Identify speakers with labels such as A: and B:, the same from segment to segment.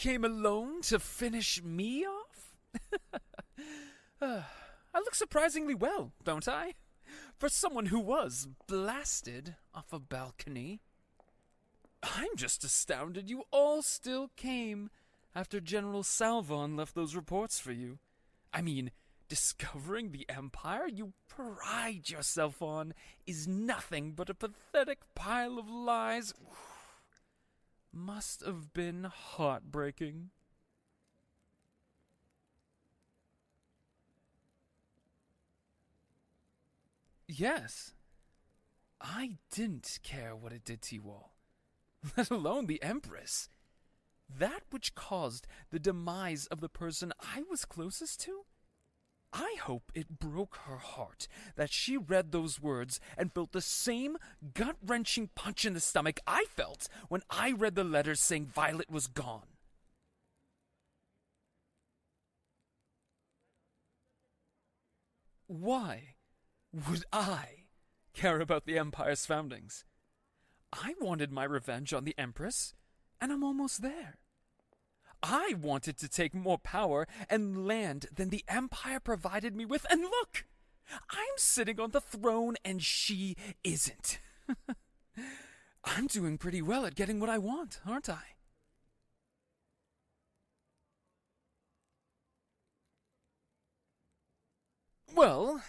A: came alone to finish me off? I look surprisingly well, don't I? For someone who was blasted off a balcony. I'm just astounded you all still came after General Salvon left those reports for you. I mean, discovering the Empire you pride yourself on is nothing but a pathetic pile of lies. Must have been heartbreaking. Yes, I didn't care what it did to you all, let alone the Empress. That which caused the demise of the person I was closest to? I hope it broke her heart that she read those words and felt the same gut-wrenching punch in the stomach I felt when I read the letters saying Violet was gone. Why would I care about the Empire's foundings? I wanted my revenge on the Empress, and I'm almost there. I wanted to take more power and land than the Empire provided me with, and look! I'm sitting on the throne and she isn't. I'm doing pretty well at getting what I want, aren't I? Well,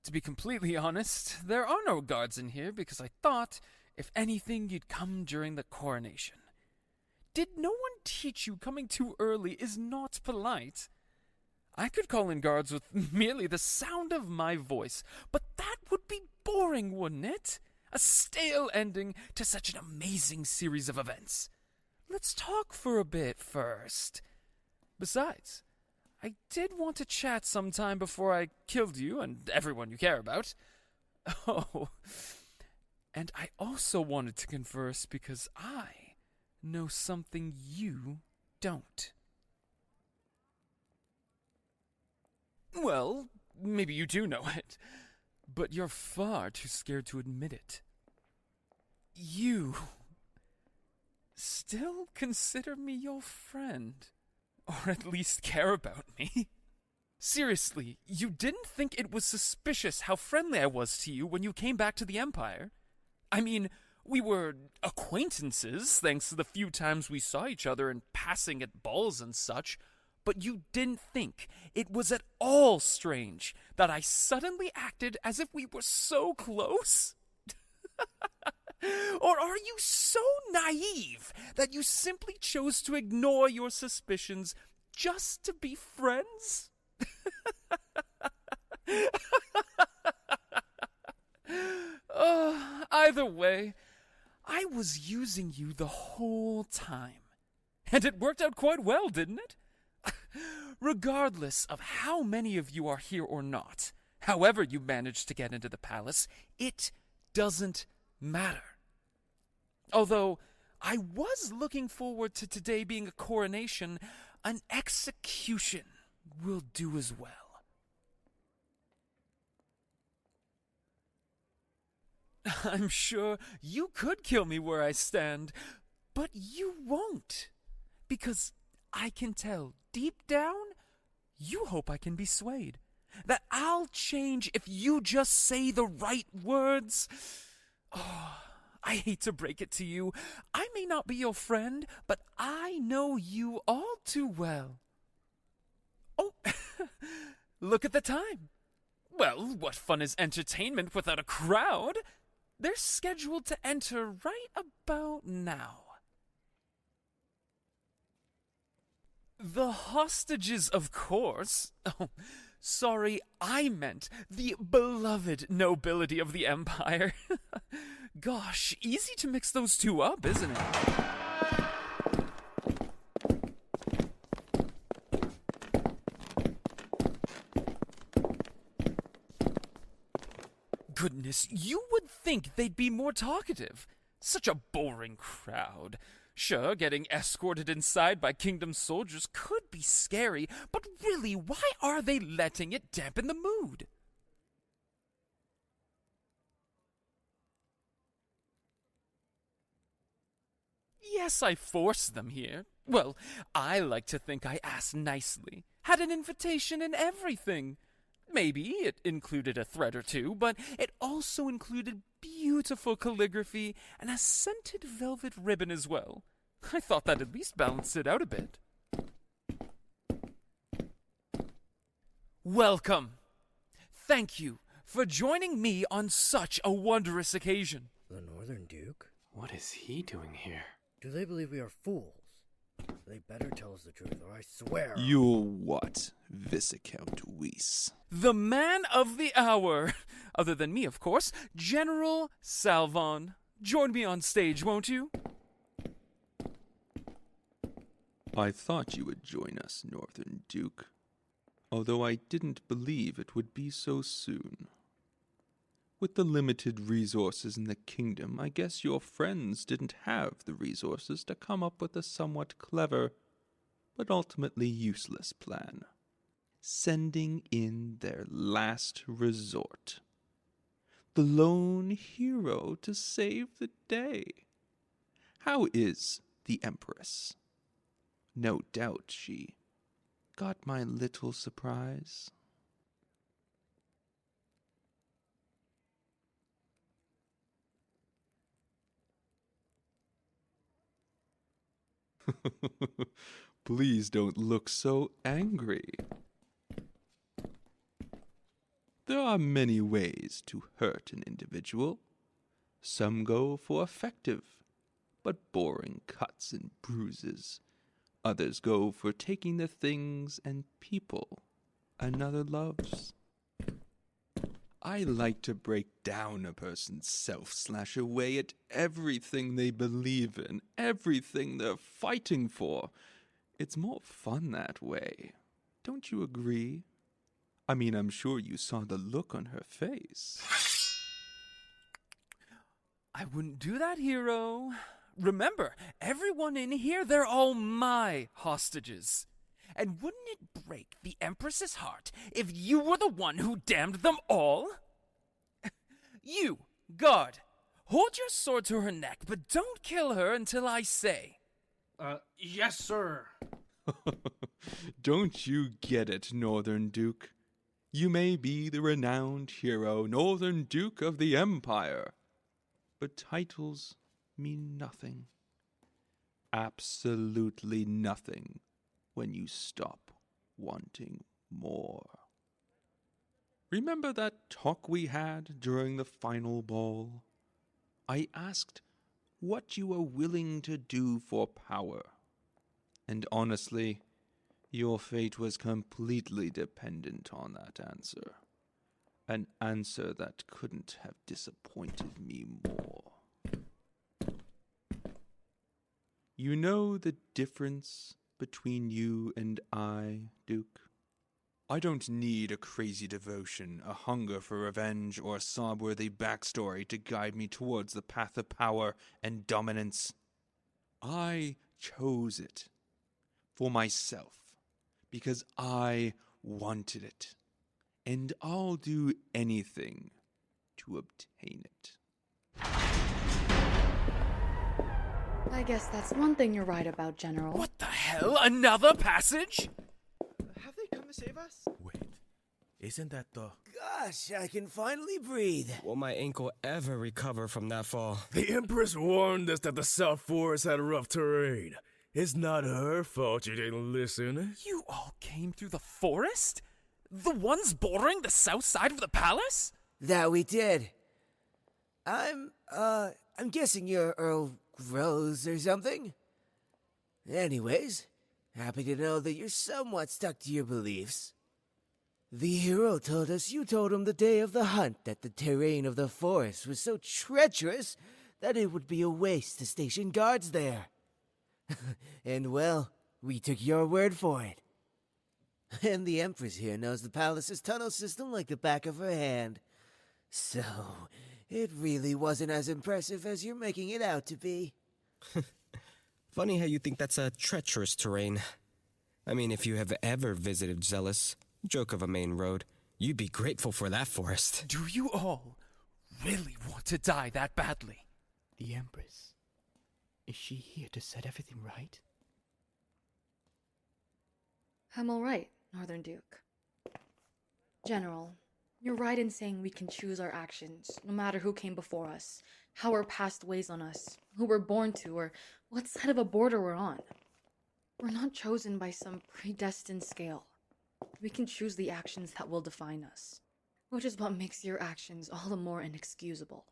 A: to be completely honest, there are no guards in here because I thought, if anything, you'd come during the coronation. Did no one teach you coming too early is not polite? I could call in guards with merely the sound of my voice, but that would be boring, wouldn't it? A stale ending to such an amazing series of events. Let's talk for a bit first. Besides, I did want to chat sometime before I killed you and everyone you care about. Oh, and I also wanted to converse because I know something you don't. Well, maybe you do know it, but you're far too scared to admit it. You still consider me your friend, or at least care about me. Seriously, you didn't think it was suspicious how friendly I was to you when you came back to the Empire? I mean, we were acquaintances, thanks to the few times we saw each other in passing at balls and such, but you didn't think it was at all strange that I suddenly acted as if we were so close? Or are you so naive that you simply chose to ignore your suspicions just to be friends? Either way, I was using you the whole time. And it worked out quite well, didn't it? Regardless of how many of you are here or not, however you managed to get into the palace, it doesn't matter. Although I was looking forward to today being a coronation, an execution will do as well. I'm sure you could kill me where I stand, but you won't. Because I can tell deep down, you hope I can be swayed. That I'll change if you just say the right words. Oh, I hate to break it to you. I may not be your friend, but I know you all too well. Oh, look at the time. Well, what fun is entertainment without a crowd? They're scheduled to enter right about now. The hostages, of course. Oh, sorry, I meant the beloved nobility of the Empire. Gosh, easy to mix those two up, isn't it? Goodness, you would think they'd be more talkative. Such a boring crowd. Sure, getting escorted inside by kingdom soldiers could be scary, but really, why are they letting it dampen the mood? Yes, I forced them here. Well, I like to think I asked nicely, had an invitation and everything. Maybe it included a threat or two, but it also included beautiful calligraphy and a scented velvet ribbon as well. I thought that at least balanced it out a bit. Welcome. Thank you for joining me on such a wondrous occasion.
B: The Northern Duke?
C: What is he doing here?
B: Do they believe we are fools? They better tell us the truth, or I swear.
D: You're what, Viscount Weiss?
A: The man of the hour. Other than me, of course, General Salvon. Join me on stage, won't you?
D: I thought you would join us, Northern Duke, although I didn't believe it would be so soon. With the limited resources in the kingdom, I guess your friends didn't have the resources to come up with a somewhat clever, but ultimately useless plan. Sending in their last resort. The lone hero to save the day. How is the Empress? No doubt she got my little surprise. Please don't look so angry. There are many ways to hurt an individual. Some go for effective, but boring cuts and bruises. Others go for taking the things and people another loves. I like to break down a person's self, slash away at everything they believe in, everything they're fighting for. It's more fun that way. Don't you agree? I mean, I'm sure you saw the look on her face.
A: I wouldn't do that, hero. Remember, everyone in here, they're all my hostages. And wouldn't it break the Empress's heart if you were the one who damned them all? You, guard, hold your sword to her neck, but don't kill her until I say.
C: Yes, sir.
D: Don't you get it, Northern Duke? You may be the renowned hero, Northern Duke of the Empire, but titles mean nothing. Absolutely nothing when you stop wanting more. Remember that talk we had during the final ball? I asked what you were willing to do for power. And honestly, your fate was completely dependent on that answer. An answer that couldn't have disappointed me more. You know the difference between you and I, Duke? I don't need a crazy devotion, a hunger for revenge, or a sob-worthy backstory to guide me towards the path of power and dominance. I chose it for myself because I wanted it, and I'll do anything to obtain it.
E: I guess that's one thing you're right about, General.
A: What the hell? Another passage?
F: Have they come to save us?
G: Wait, isn't that the...
B: Gosh, I can finally breathe.
F: Will my ankle ever recover from that fall?
G: The Empress warned us that the South Forest had rough terrain. It's not her fault you didn't listen.
A: You all came through the forest? The ones bordering the south side of the palace?
B: That we did. I'm guessing you're Earl Rose or something? Anyways, happy to know that you're somewhat stuck to your beliefs. The hero told us you told him the day of the hunt that the terrain of the forest was so treacherous that it would be a waste to station guards there. And well, we took your word for it. And the Empress here knows the palace's tunnel system like the back of her hand. So, it really wasn't as impressive as you're making it out to be.
F: Funny how you think that's a treacherous terrain. I mean, if you have ever visited Zealous, joke of a main road, you'd be grateful for that forest.
A: Do you all really want to die that badly?
C: The Empress. Is she here to set everything right?
E: I'm alright, Northern Duke. General, you're right in saying we can choose our actions, no matter who came before us, how our past weighs on us, who we're born to, or what side of a border we're on. We're not chosen by some predestined scale. We can choose the actions that will define us, which is what makes your actions all the more inexcusable.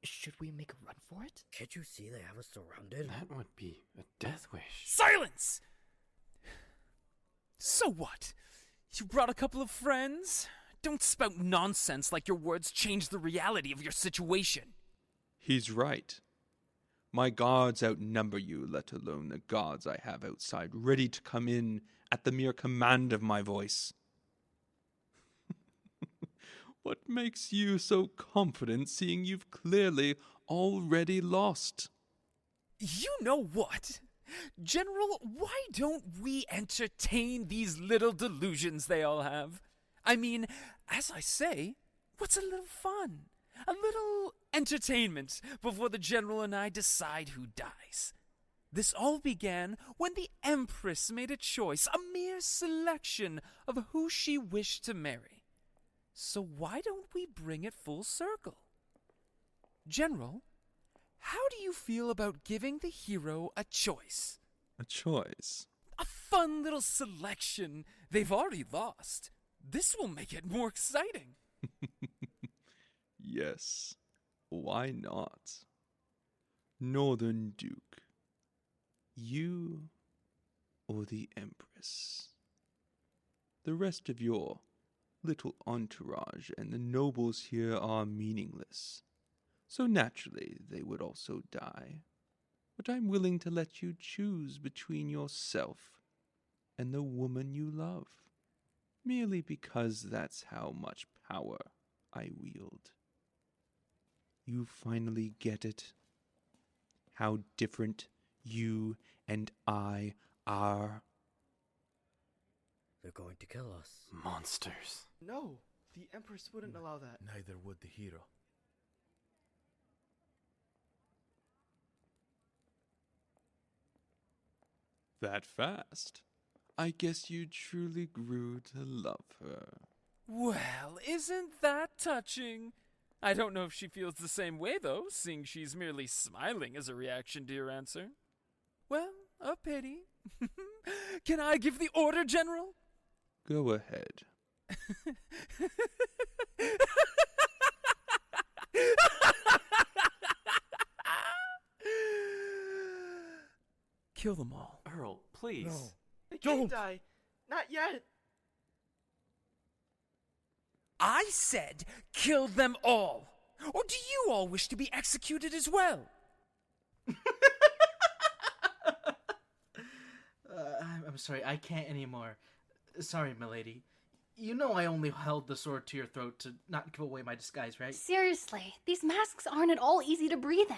H: Should we make a run for it?
I: Can't you see they have us surrounded?
C: That would be a death wish.
A: Silence! So what? You brought a couple of friends? Don't spout nonsense like your words change the reality of your situation.
D: He's right. My guards outnumber you, let alone the guards I have outside, ready to come in at the mere command of my voice. What makes you so confident, seeing you've clearly already lost?
A: You know what? General, why don't we entertain these little delusions they all have? I mean, as I say, what's a little fun? A little entertainment before the General and I decide who dies. This all began when the Empress made a choice, a mere selection of who she wished to marry. So why don't we bring it full circle? General, how do you feel about giving the hero a choice?
D: A choice?
A: A fun little selection. They've already lost. This will make it more exciting.
D: Yes, why not? Northern Duke, you or the Empress? The rest of your little entourage and the nobles here are meaningless, so naturally they would also die. But I'm willing to let you choose between yourself and the woman you love, merely because that's how much power I wield. You finally get it? How different you and I are.
I: They're going to kill us.
C: Monsters.
H: No, the Empress wouldn't allow that.
G: Neither would the hero.
D: That fast? I guess you truly grew to love her.
A: Well, isn't that touching? I don't know if she feels the same way, though, seeing she's merely smiling as a reaction to your answer. Well, a pity. Can I give the order, General?
D: Go ahead.
A: Kill them all.
C: Earl, please.
I: No.
H: They can't die. Not yet.
A: I said kill them all. Or do you all wish to be executed as well?
J: I'm sorry, I can't anymore. Sorry, milady. You know I only held the sword to your throat to not give away my disguise, right?
E: Seriously, these masks aren't at all easy to breathe in.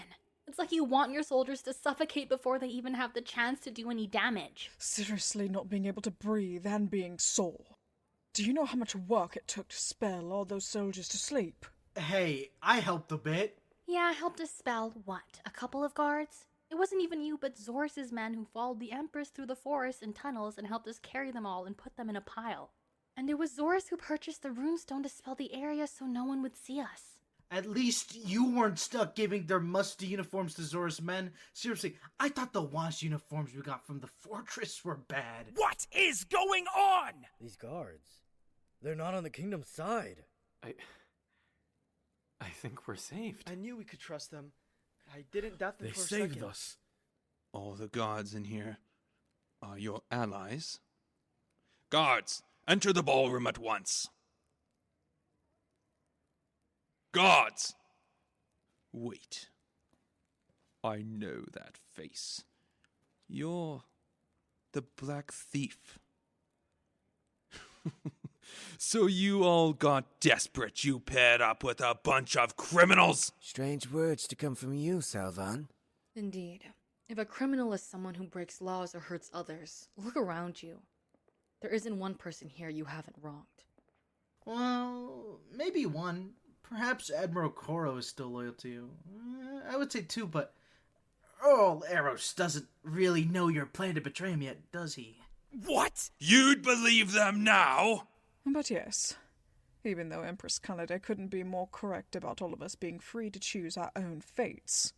E: It's like you want your soldiers to suffocate before they even have the chance to do any damage.
K: Seriously, not being able to breathe and being sore. Do you know how much work it took to spell all those soldiers to sleep?
J: Hey, I helped a bit.
E: Yeah, I helped dispel, what, a couple of guards? It wasn't even you, but Zorris' men who followed the Empress through the forest and tunnels and helped us carry them all and put them in a pile. And it was Zorris who purchased the runestone to spell the area so no one would see us.
J: At least you weren't stuck giving their musty uniforms to Zorris men. Seriously, I thought the washed uniforms we got from the fortress were bad.
A: What is going on?
I: These guards, they're not on the kingdom's side.
C: I think we're saved.
H: I knew we could trust them. I didn't doubt them
G: They
H: for a
G: saved
H: second.
G: us.
D: All the guards in here are your allies. Guards, enter the ballroom at once. Guards! Wait. I know that face. You're the Black Thief. So you all got desperate. You paired up with a bunch of criminals.
B: Strange words to come from you, Salvan.
E: Indeed. If a criminal is someone who breaks laws or hurts others, look around you. There isn't one person here you haven't wronged.
J: Well, maybe one. Perhaps Admiral Koro is still loyal to you. I would say two, but Earl Aros doesn't really know your plan to betray him yet, does he?
L: What?
M: You'd believe them now?
K: But yes, even though Empress Kanade couldn't be more correct about all of us being free to choose our own fates,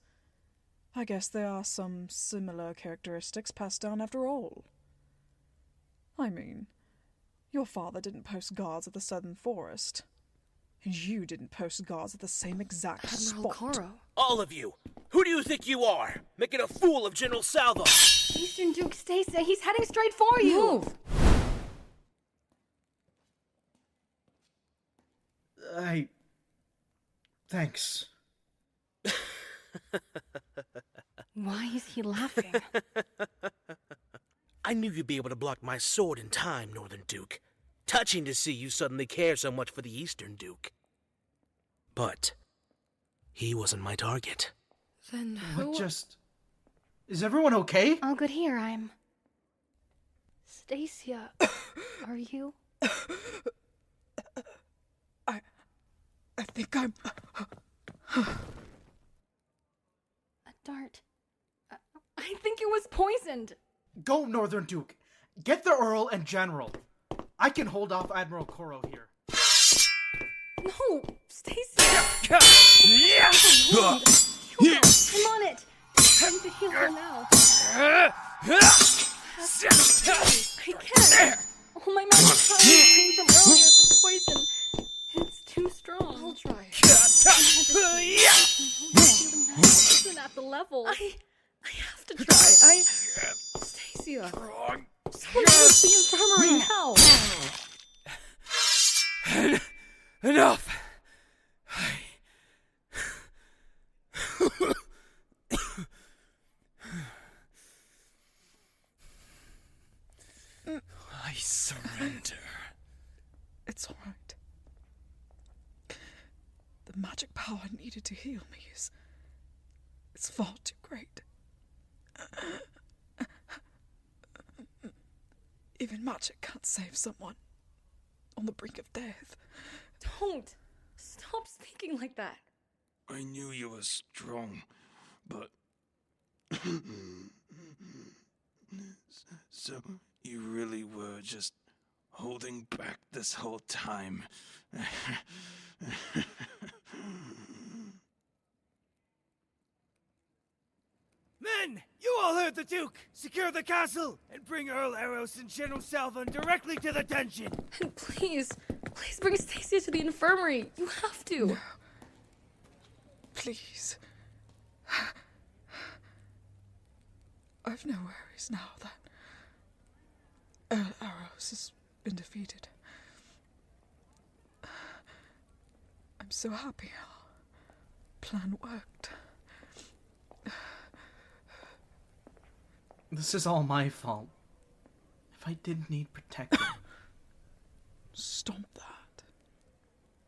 K: I guess there are some similar characteristics passed down after all. I mean, your father didn't post guards at the Southern Forest, and you didn't post guards at the same exact
E: Admiral
K: spot.
E: Koro.
L: All of you! Who do you think you are? Making a fool of General Salvo!
E: Eastern Duke Stasia, he's heading straight for you! Move!
J: Thanks.
E: Why is he laughing?
L: I knew you'd be able to block my sword in time, Northern Duke. Touching to see you suddenly care so much for the Eastern Duke. But he wasn't my target.
E: Then who?
J: Is everyone okay?
E: All good here, I'm... Stasia, are you?
K: I think I'm...
E: A dart. I think it was poisoned.
J: Go, Northern Duke. Get the Earl and General. I can hold off Admiral Koro here.
E: No, Stasia. I'm on it. Time to heal her now. I can't. All my magic power came from earlier. The poison. It's too strong. I'll try. Isn't at the level. I have to try. Stasia. Someone else the infirmary now.
A: Enough! I surrender.
K: It's all right. The magic power needed to heal me is far too great. Even magic can't save someone on the brink of death.
E: Don't. Stop speaking like that.
M: I knew you were strong, but... So you really were just holding back this whole time.
B: Men, you all heard the Duke! Secure the castle and bring Earl Aros and General Salvan directly to the dungeon!
E: And please bring Stasia to the infirmary. You have to.
K: No. Please. I've no worries now that Earl Aros has been defeated. I'm so happy our plan worked.
J: This is all my fault. If I did need protecting...
K: Stop that.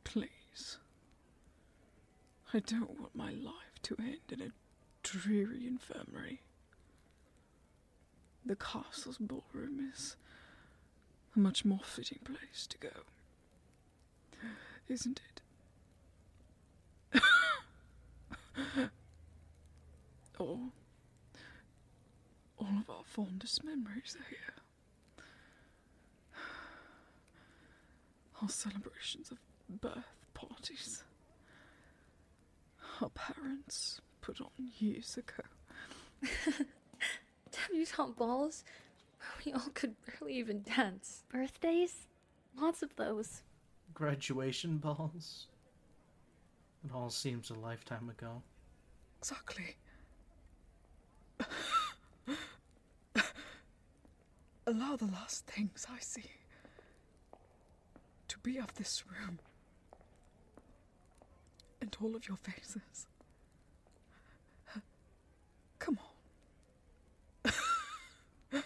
K: Please. I don't want my life to end in a dreary infirmary. The castle's ballroom is a much more fitting place to go. Isn't it? All of our fondest memories are here. Our celebrations of birth parties. Our parents put on years ago.
E: Debutante balls where we all could barely even dance. Birthdays? Lots of those.
J: Graduation balls? It all seems a lifetime ago.
K: Exactly. Allow the last things I see to be of this room and all of your faces. Come on.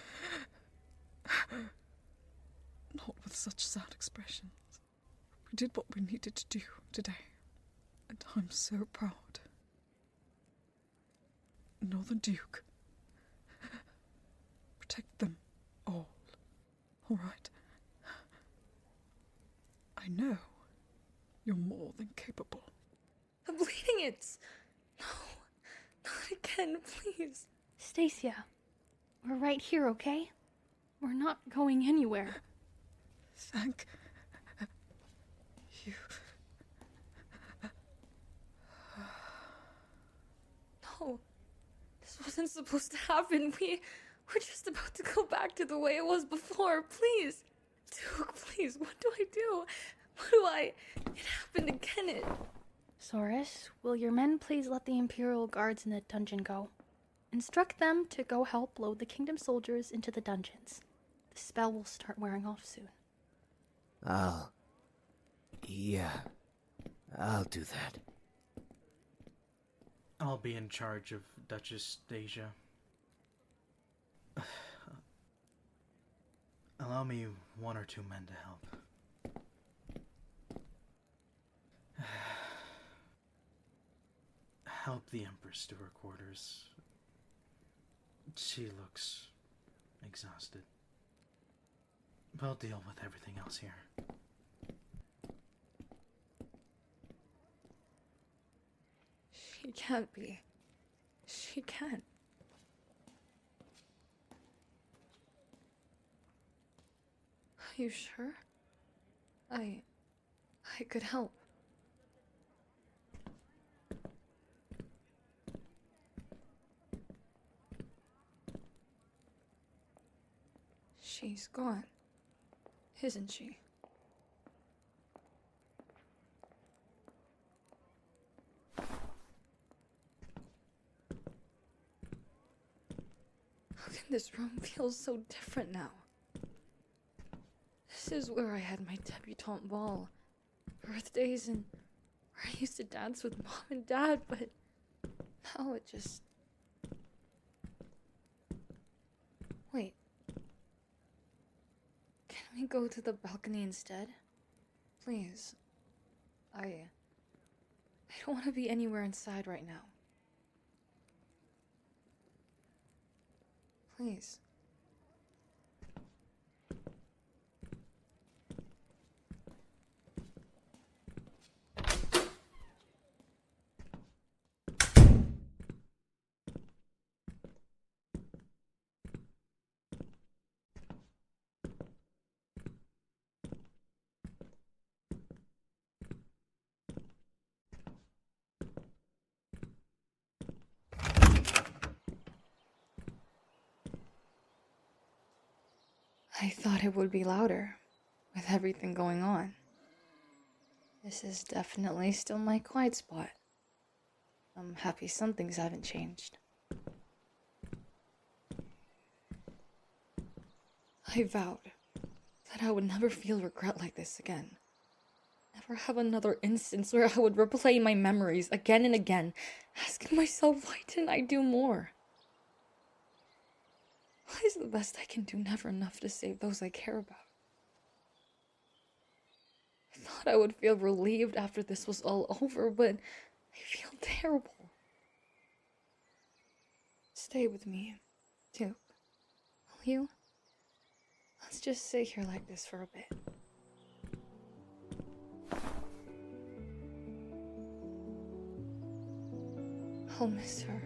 K: Not with such sad expressions. We did what we needed to do today, and I'm so proud. Northern Duke. Protect them all right? I know you're more than capable.
E: I'm bleeding it. No, not again, please. Stasia, we're right here, okay? We're not going anywhere.
K: Thank you.
E: No, this wasn't supposed to happen. We're just about to go back to the way it was before. Please. Duke, please, what do I do? It happened again.
N: Zorris, will your men please let the Imperial guards in the dungeon go? Instruct them to go help load the kingdom soldiers into the dungeons. The spell will start wearing off soon.
B: Yeah, I'll do that.
J: I'll be in charge of Duchess Stasia. Allow me 1 or 2 men to help. Help the Empress to her quarters. She looks exhausted. We'll deal with everything else here.
E: She can't be. She can't. Are you sure? I could help. She's gone, isn't she? How can this room feel so different now? This is where I had my debutante ball, birthdays, and where I used to dance with Mom and Dad, but now it just... Wait. Can we go to the balcony instead? Please. I don't want to be anywhere inside right now. Please. I thought it would be louder, with everything going on. This is definitely still my quiet spot. I'm happy some things haven't changed. I vowed that I would never feel regret like this again. Never have another instance where I would replay my memories again and again, asking myself, why didn't I do more? Why is the best I can do never enough to save those I care about? I thought I would feel relieved after this was all over, but I feel terrible. Stay with me, Duke. Will you? Let's just sit here like this for a bit. I'll miss her.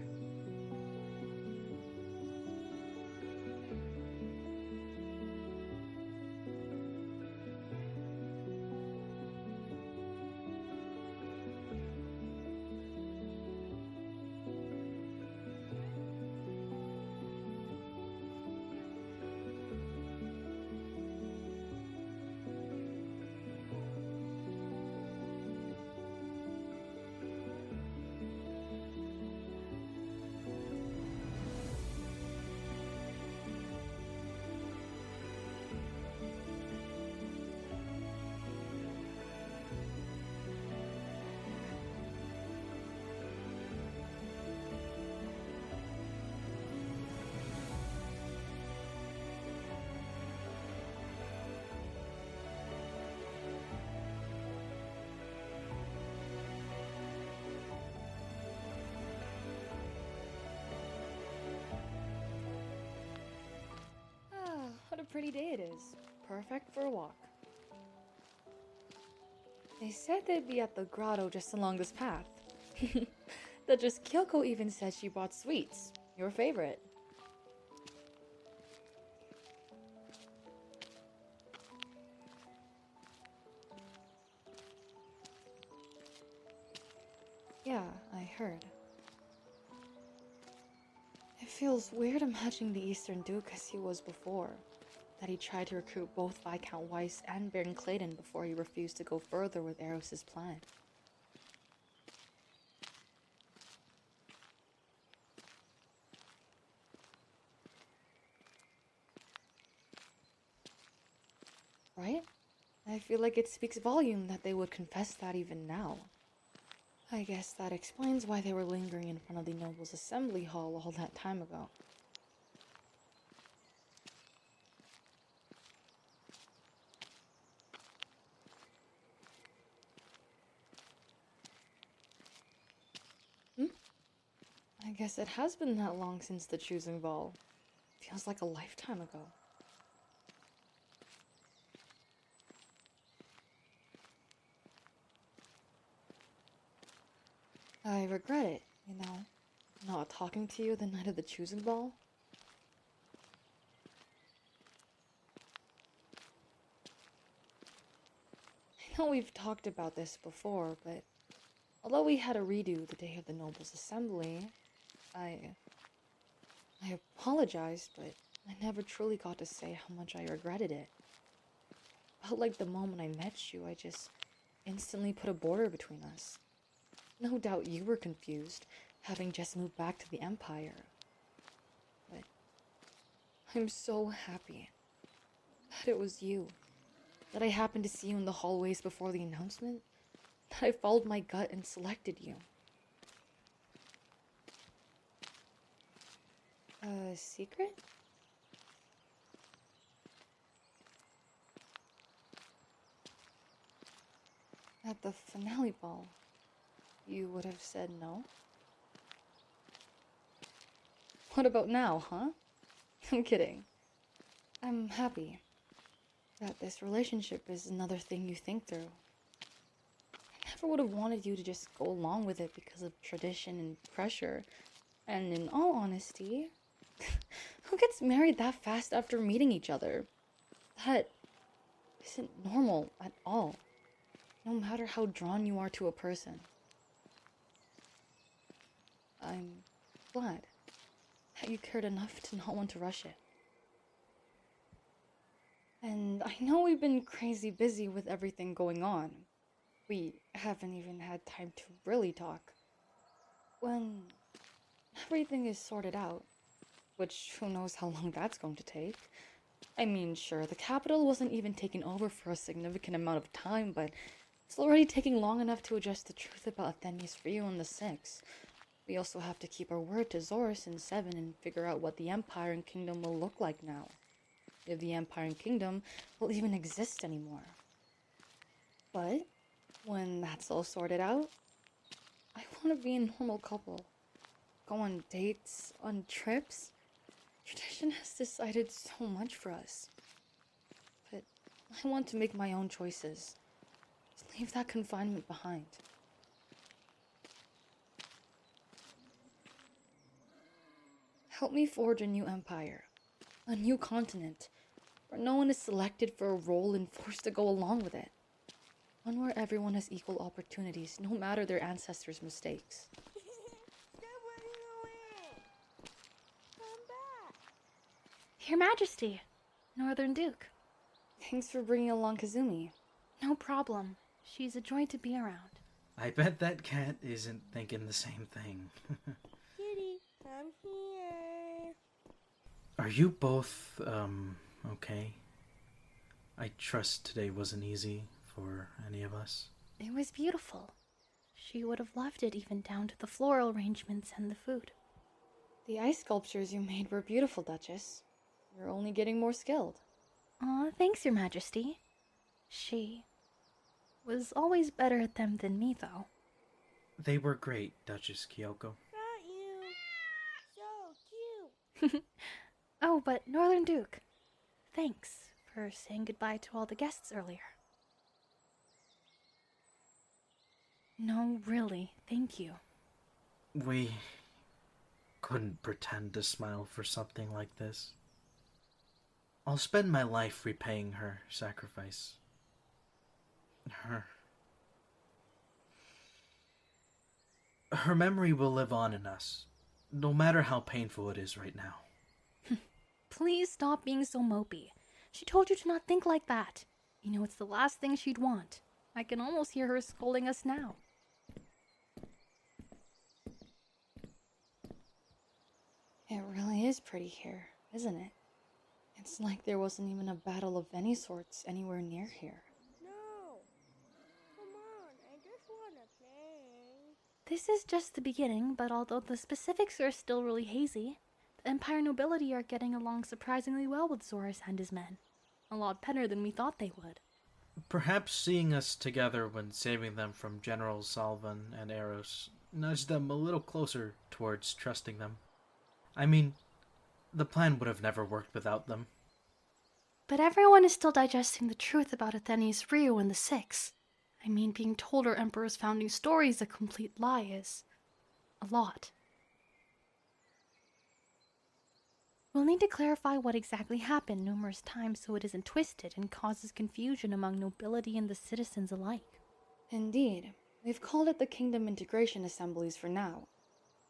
E: What a pretty day it is. Perfect for a walk. They said they'd be at the grotto just along this path. Duchess Kiyoko even said she brought sweets. Your favorite. Yeah, I heard. It feels weird imagining the Eastern Duke as he was before. That he tried to recruit both Viscount Weiss and Baron Clayton before he refused to go further with Aros's plan. Right? I feel like it speaks volume that they would confess that even now. I guess that explains why they were lingering in front of the nobles' assembly hall all that time ago. I guess it has been that long since the choosing ball. Feels like a lifetime ago. I regret it, not talking to you the night of the choosing ball. I know we've talked about this before, but although we had a redo the day of the nobles' assembly, I apologized, but I never truly got to say how much I regretted it. Felt like the moment I met you, I just instantly put a border between us. No doubt you were confused, having just moved back to the Empire. But I'm so happy that it was you. That I happened to see you in the hallways before the announcement. That I followed my gut and selected you. A secret? At the finale ball, you would have said no? What about now, huh? I'm kidding. I'm happy that this relationship is another thing you think through. I never would have wanted you to just go along with it because of tradition and pressure. And in all honesty, who gets married that fast after meeting each other? That isn't normal at all, no matter how drawn you are to a person. I'm glad that you cared enough to not want to rush it. And I know we've been crazy busy with everything going on. We haven't even had time to really talk. When everything is sorted out, which who knows how long that's going to take. I mean, sure, the capital wasn't even taken over for a significant amount of time, but it's already taking long enough to adjust the truth about Athenius Rio and the Six. We also have to keep our word to Zorris and Seven and figure out what the Empire and Kingdom will look like now. If the Empire and Kingdom will even exist anymore. But when that's all sorted out, I want to be a normal couple. Go on dates, on trips. Tradition has decided so much for us. But I want to make my own choices. To leave that confinement behind. Help me forge a new empire. A new continent. Where no one is selected for a role and forced to go along with it. One where everyone has equal opportunities, no matter their ancestors' mistakes.
N: Your Majesty, Northern Duke.
E: Thanks for bringing along Kazumi.
N: No problem. She's a joy to be around.
J: I bet that cat isn't thinking the same thing.
O: Kitty, I'm here.
J: Are you both, okay? I trust today wasn't easy for any of us.
N: It was beautiful. She would have loved it even down to the floral arrangements and the food.
E: The ice sculptures you made were beautiful, Duchess. You're only getting more skilled.
N: Aw, thanks, Your Majesty. She was always better at them than me, though.
J: They were great, Duchess Kiyoko.
O: Got you. So cute.
N: Oh, but Northern Duke, thanks for saying goodbye to all the guests earlier. No, really, thank you.
J: We couldn't pretend to smile for something like this. I'll spend my life repaying her sacrifice. Her memory will live on in us, no matter how painful it is right now.
N: Please stop being so mopey. She told you to not think like that. You know it's the last thing she'd want. I can almost hear her scolding us now. It really is pretty here, isn't it? It's like there wasn't even a battle of any sorts anywhere near here.
O: No! Come on, I just wanna play.
N: This is just the beginning, but although the specifics are still really hazy, the Empire nobility are getting along surprisingly well with Zorris and his men. A lot better than we thought they would.
J: Perhaps seeing us together when saving them from Generals Salvan and Aros nudged them a little closer towards trusting them. I mean, the plan would have never worked without them.
N: But everyone is still digesting the truth about Athenius Ryu and the Six. I mean, being told our Emperor's founding story is a complete lie is a lot. We'll need to clarify what exactly happened numerous times so it isn't twisted and causes confusion among nobility and the citizens alike. Indeed. We've called it the Kingdom Integration Assemblies for now.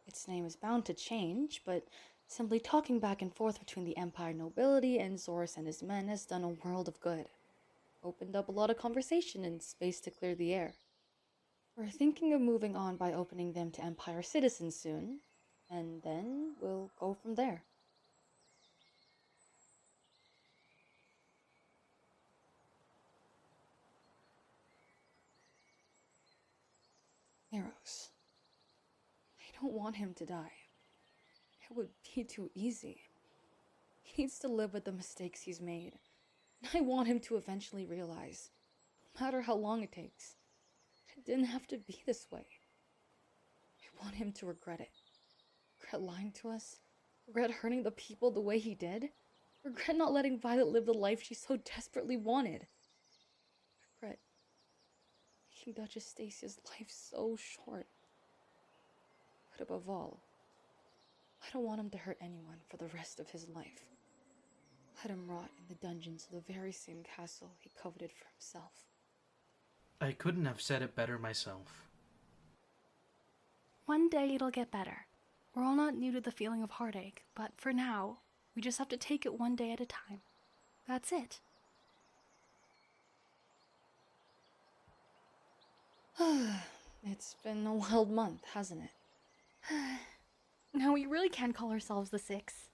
N: Its name is bound to change, but simply talking back and forth between the Empire nobility and Zorris and his men has done a world of good. Opened up a lot of conversation and space to clear the air. We're thinking of moving on by opening them to Empire citizens soon, and then we'll go from there. Eros. I don't want him to die. It would be too easy. He needs to live with the mistakes he's made. And I want him to eventually realize, no matter how long it takes, it didn't have to be this way. I want him to regret it. Regret lying to us. Regret hurting the people the way he did. Regret not letting Violet live the life she so desperately wanted. Regret making Duchess Stasia's life so short. But above all, I don't want him to hurt anyone for the rest of his life. Let him rot in the dungeons of the very same castle he coveted for himself.
J: I couldn't have said it better myself.
N: One day it'll get better. We're all not new to the feeling of heartache, but for now, we just have to take it one day at a time. That's it. It's been a wild month, hasn't it? Now we really can call ourselves the Six.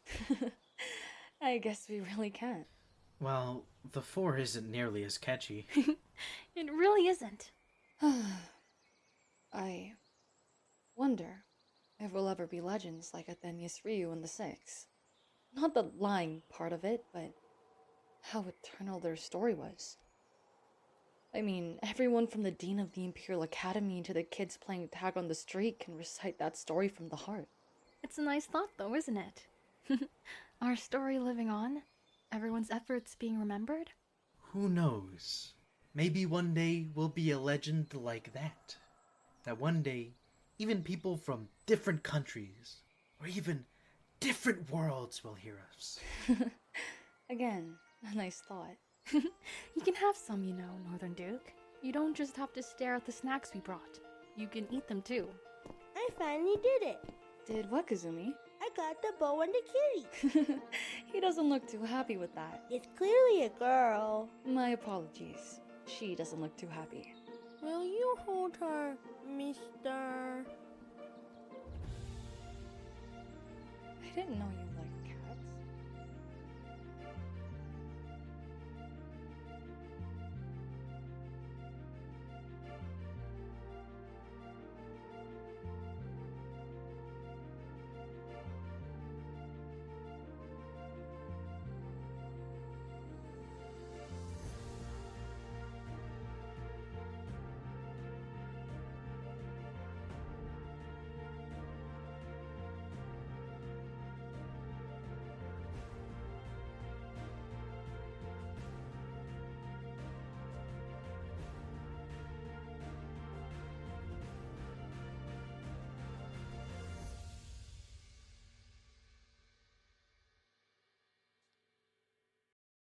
N: I guess we really can.
J: Well, the 4 isn't nearly as catchy.
N: It really isn't. I wonder if we'll ever be legends like Athenius Ryu and the Six. Not the lying part of it, but how eternal their story was. I mean, everyone from the Dean of the Imperial Academy to the kids playing tag on the street can recite that story from the heart. It's a nice thought though, isn't it? Our story living on, everyone's efforts being remembered.
J: Who knows? Maybe one day we'll be a legend like that. That one day, even people from different countries, or even different worlds will hear us.
N: Again, a nice thought. You can have some, you know, Northern Duke. You don't just have to stare at the snacks we brought. You can eat them too.
O: I finally did it.
N: Did what, Kazumi?
O: I got the bow and the kitty.
N: He doesn't look too happy with that.
O: It's clearly a girl.
N: My apologies. She doesn't look too happy.
O: Will you hold her, mister?
N: I didn't know you